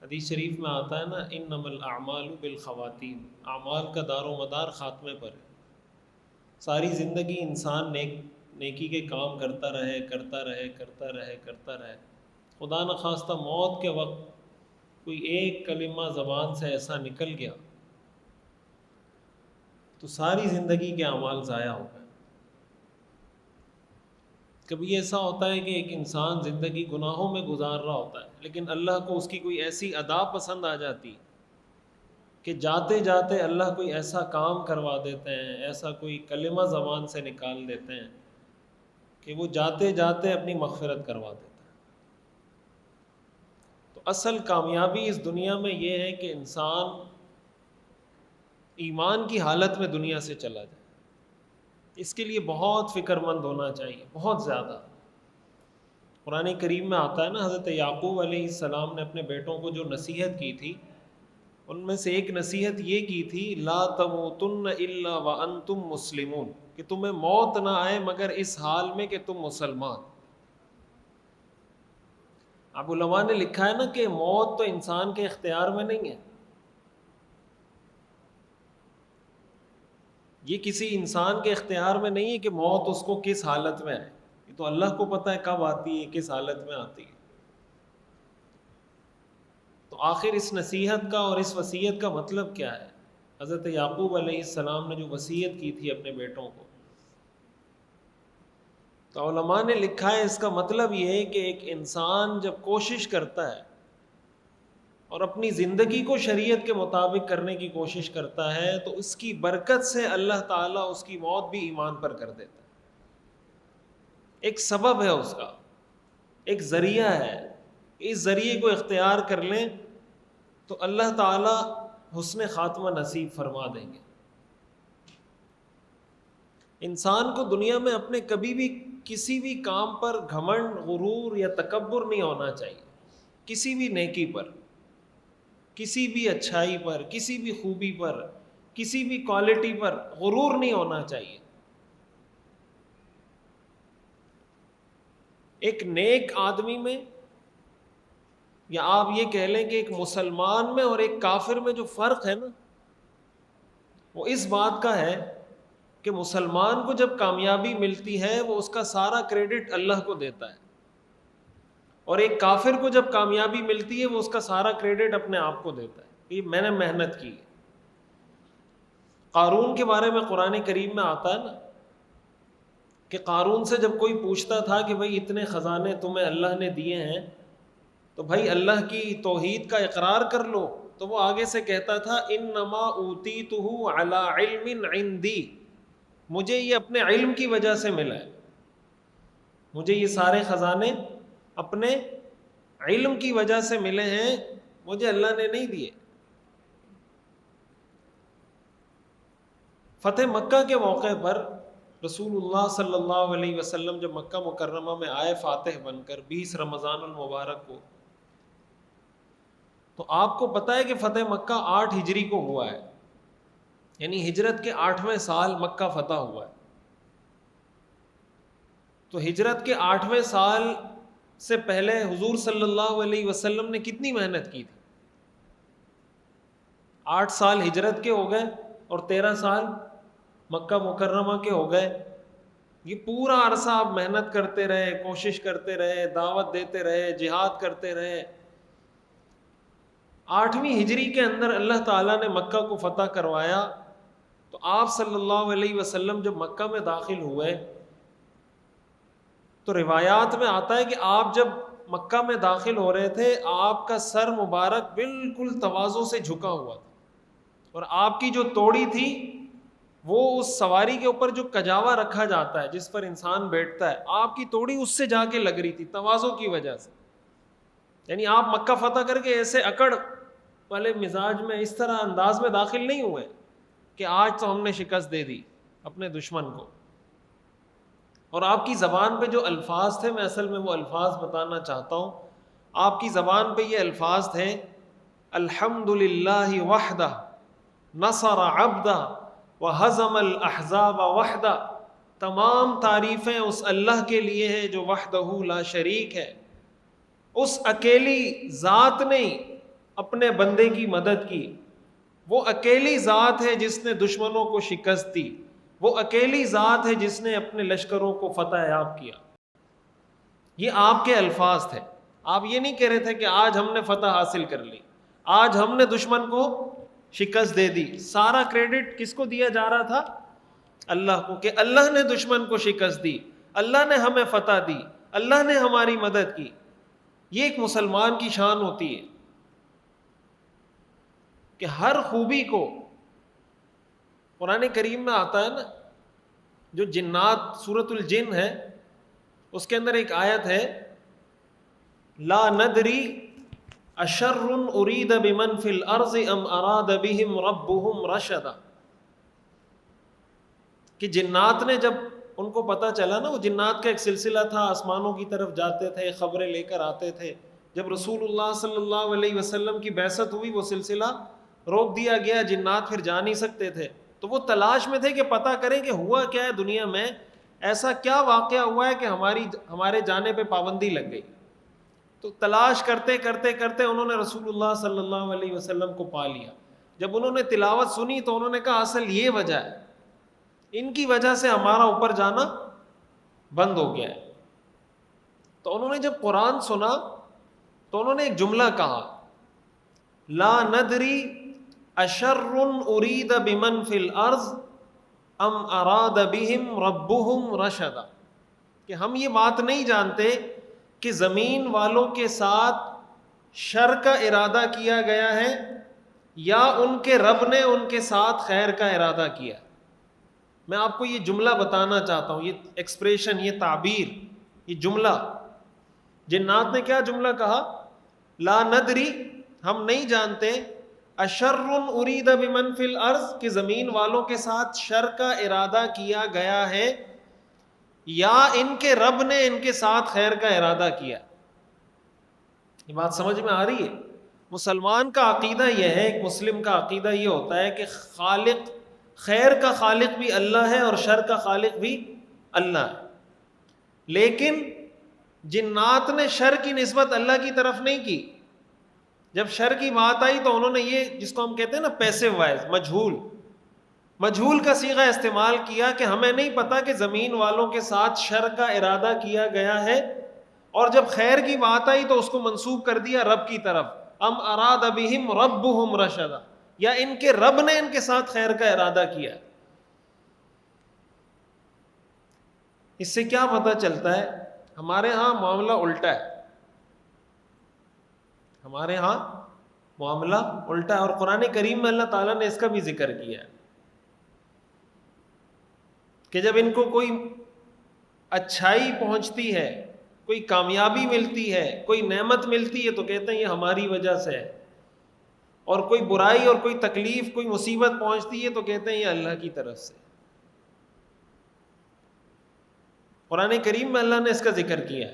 حدیث شریف میں آتا ہے نا، انما الاعمال بالخواتیم، اعمال کا دار و مدار خاتمے پر ہے۔ ساری زندگی انسان نیکی کے کام کرتا رہے کرتا رہے کرتا رہے کرتا رہے، خدا نخواستہ موت کے وقت کوئی ایک کلمہ زبان سے ایسا نکل گیا تو ساری زندگی کے اعمال ضائع ہو گئے۔ کبھی ایسا ہوتا ہے کہ ایک انسان زندگی گناہوں میں گزار رہا ہوتا ہے، لیکن اللہ کو اس کی کوئی ایسی ادا پسند آ جاتی کہ جاتے جاتے اللہ کوئی ایسا کام کروا دیتے ہیں، ایسا کوئی کلمہ زبان سے نکال دیتے ہیں کہ وہ جاتے جاتے اپنی مغفرت کروا دیتا ہے۔ تو اصل کامیابی اس دنیا میں یہ ہے کہ انسان ایمان کی حالت میں دنیا سے چلا جائے۔ اس کے لیے بہت فکر مند ہونا چاہیے، بہت زیادہ۔ قرآن کریم میں آتا ہے نا، حضرت یعقوب علیہ السلام نے اپنے بیٹوں کو جو نصیحت کی تھی، ان میں سے ایک نصیحت یہ کی تھی، لا تموتن الا وانتم مسلمون، کہ تمہیں موت نہ آئے مگر اس حال میں کہ تم مسلمان۔ اب علماء نے لکھا ہے نا کہ موت تو انسان کے اختیار میں نہیں ہے، یہ کسی انسان کے اختیار میں نہیں ہے کہ موت اس کو کس حالت میں آئے، یہ تو اللہ کو پتہ ہے کب آتی ہے، کس حالت میں آتی ہے۔ تو آخر اس نصیحت کا اور اس وصیت کا مطلب کیا ہے؟ حضرت یعقوب علیہ السلام نے جو وصیت کی تھی اپنے بیٹوں کو، تو علماء نے لکھا ہے اس کا مطلب یہ ہے کہ ایک انسان جب کوشش کرتا ہے اور اپنی زندگی کو شریعت کے مطابق کرنے کی کوشش کرتا ہے تو اس کی برکت سے اللہ تعالیٰ اس کی موت بھی ایمان پر کر دیتا ہے۔ ایک سبب ہے اس کا، ایک ذریعہ ہے، اس ذریعے کو اختیار کر لیں تو اللہ تعالیٰ حسن خاتمہ نصیب فرما دیں گے۔ انسان کو دنیا میں اپنے کبھی بھی کسی بھی کام پر گھمنڈ، غرور یا تکبر نہیں ہونا چاہیے، کسی بھی نیکی پر، کسی بھی اچھائی پر، کسی بھی خوبی پر، کسی بھی کوالٹی پر غرور نہیں ہونا چاہیے۔ ایک نیک آدمی میں، یا آپ یہ کہہ لیں کہ ایک مسلمان میں اور ایک کافر میں جو فرق ہے نا، وہ اس بات کا ہے کہ مسلمان کو جب کامیابی ملتی ہے وہ اس کا سارا کریڈٹ اللہ کو دیتا ہے، اور ایک کافر کو جب کامیابی ملتی ہے وہ اس کا سارا کریڈٹ اپنے آپ کو دیتا ہے کہ میں نے محنت کی ہے۔ قارون کے بارے میں قرآن کریم میں آتا ہے نا کہ قارون سے جب کوئی پوچھتا تھا کہ بھئی اتنے خزانے تمہیں اللہ نے دیے ہیں تو بھائی اللہ کی توحید کا اقرار کر لو، تو وہ آگے سے کہتا تھا انما اوتیتہ علی علم عندی، مجھے یہ اپنے علم کی وجہ سے ملا ہے، مجھے یہ سارے خزانے اپنے علم کی وجہ سے ملے ہیں، مجھے اللہ نے نہیں دیے۔ فتح مکہ کے موقع پر رسول اللہ صلی اللہ علیہ وسلم جب مکہ مکرمہ میں آئے فاتح بن کر 20 رمضان المبارک کو، تو آپ کو پتہ ہے کہ فتح مکہ 8 ہجری کو ہوا ہے، یعنی ہجرت کے 8ویں سال مکہ فتح ہوا ہے۔ تو ہجرت کے 8ویں سال سے پہلے حضور صلی اللہ علیہ وسلم نے کتنی محنت کی تھی؟ 8 سال ہجرت کے ہو گئے اور 13 سال مکہ مکرمہ کے ہو گئے۔ یہ پورا عرصہ آپ محنت کرتے رہے، کوشش کرتے رہے، دعوت دیتے رہے، جہاد کرتے رہے۔ 8ویں ہجری کے اندر اللہ تعالیٰ نے مکہ کو فتح کروایا۔ تو آپ صلی اللہ علیہ وسلم جب مکہ میں داخل ہوئے تو روایات میں آتا ہے کہ آپ جب مکہ میں داخل ہو رہے تھے آپ کا سر مبارک بالکل تواضع سے جھکا ہوا تھا، اور آپ کی جو توڑی تھی وہ اس سواری کے اوپر جو کجاوا رکھا جاتا ہے جس پر انسان بیٹھتا ہے، آپ کی توڑی اس سے جا کے لگ رہی تھی تواضع کی وجہ سے۔ یعنی آپ مکہ فتح کر کے ایسے اکڑ والے مزاج میں، اس طرح انداز میں داخل نہیں ہوئے کہ آج تو ہم نے شکست دے دی اپنے دشمن کو۔ اور آپ کی زبان پہ جو الفاظ تھے، میں اصل میں وہ الفاظ بتانا چاہتا ہوں۔ آپ کی زبان پہ یہ الفاظ تھے، الحمد للہ وحدہ نصر عبدہ وہزم الاحزاب وحدہ، تمام تعریفیں اس اللہ کے لیے ہیں جو وحدہ لا شریک ہے، اس اکیلی ذات نے اپنے بندے کی مدد کی. وہ اکیلی ذات ہے جس نے دشمنوں کو شکست دی. وہ اکیلی ذات ہے جس نے اپنے لشکروں کو فتح یاب کیا. یہ آپ کے الفاظ تھے. آپ یہ نہیں کہہ رہے تھے کہ آج ہم نے فتح حاصل کر لی, آج ہم نے دشمن کو شکست دے دی. سارا کریڈٹ کس کو دیا جا رہا تھا؟ اللہ کو, کہ اللہ نے دشمن کو شکست دی, اللہ نے ہمیں فتح دی, اللہ نے ہماری مدد کی. یہ ایک مسلمان کی شان ہوتی ہے کہ ہر خوبی کو, قرآن کریم میں آتا ہے نا, جو جنات سورۃ الجن ہے اس کے اندر ایک آیت ہے, لا ندری اشر ارید بمن فی الارض ام اراد بہم ربہم رشدا. کہ جنات نے جب ان کو پتہ چلا نا, وہ جنات کا ایک سلسلہ تھا, آسمانوں کی طرف جاتے تھے, خبریں لے کر آتے تھے. جب رسول اللہ صلی اللہ علیہ وسلم کی بعثت ہوئی, وہ سلسلہ روک دیا گیا, جنات پھر جا نہیں سکتے تھے. تو وہ تلاش میں تھے کہ پتہ کریں کہ ہوا کیا ہے دنیا میں, ایسا کیا واقعہ ہوا ہے کہ ہمارے جانے پہ پابندی لگ گئی. تو تلاش کرتے کرتے کرتے انہوں نے رسول اللہ صلی اللہ علیہ وسلم کو پا لیا. جب انہوں نے تلاوت سنی تو انہوں نے کہا اصل یہ وجہ ہے, ان کی وجہ سے ہمارا اوپر جانا بند ہو گیا ہے. تو انہوں نے جب قرآن سنا تو انہوں نے ایک جملہ کہا, لا ندری اشر ارید بمن فی الارض ام اراد بہم ربہم رشدا. کہ ہم یہ بات نہیں جانتے کہ زمین والوں کے ساتھ شر کا ارادہ کیا گیا ہے یا ان کے رب نے ان کے ساتھ خیر کا ارادہ کیا. میں آپ کو یہ جملہ بتانا چاہتا ہوں, یہ ایکسپریشن, یہ تعبیر, یہ جملہ. جنات نے کیا جملہ کہا؟ لا ندری, ہم نہیں جانتے, اشر ارید بمن فی الارض, کہ زمین والوں کے ساتھ شر کا ارادہ کیا گیا ہے یا ان کے رب نے ان کے ساتھ خیر کا ارادہ کیا. یہ بات سمجھ میں آ رہی ہے؟ مسلمان کا عقیدہ یہ ہے, ایک مسلم کا عقیدہ یہ ہوتا ہے کہ خالق, خیر کا خالق بھی اللہ ہے اور شر کا خالق بھی اللہ ہے. لیکن جنات نے شر کی نسبت اللہ کی طرف نہیں کی. جب شر کی بات آئی تو انہوں نے یہ, جس کو ہم کہتے ہیں نا پیسو وائز, مجہول کا صیغہ استعمال کیا کہ ہمیں نہیں پتا کہ زمین والوں کے ساتھ شر کا ارادہ کیا گیا ہے, اور جب خیر کی بات آئی تو اس کو منسوب کر دیا رب کی طرف, ام اراد بہم ربہم رشدا, یا ان کے رب نے ان کے ساتھ خیر کا ارادہ کیا. اس سے کیا پتہ چلتا ہے؟ ہمارے ہاں معاملہ الٹا ہے, ہمارے ہاں معاملہ الٹا ہے. اور قرآن کریم میں اللہ تعالیٰ نے اس کا بھی ذکر کیا ہے کہ جب ان کو کوئی اچھائی پہنچتی ہے, کوئی کامیابی ملتی ہے, کوئی نعمت ملتی ہے تو کہتے ہیں یہ ہماری وجہ سے ہے, اور کوئی برائی اور کوئی تکلیف, کوئی مصیبت پہنچتی ہے تو کہتے ہیں یہ اللہ کی طرف سے. قرآن کریم میں اللہ نے اس کا ذکر کیا ہے.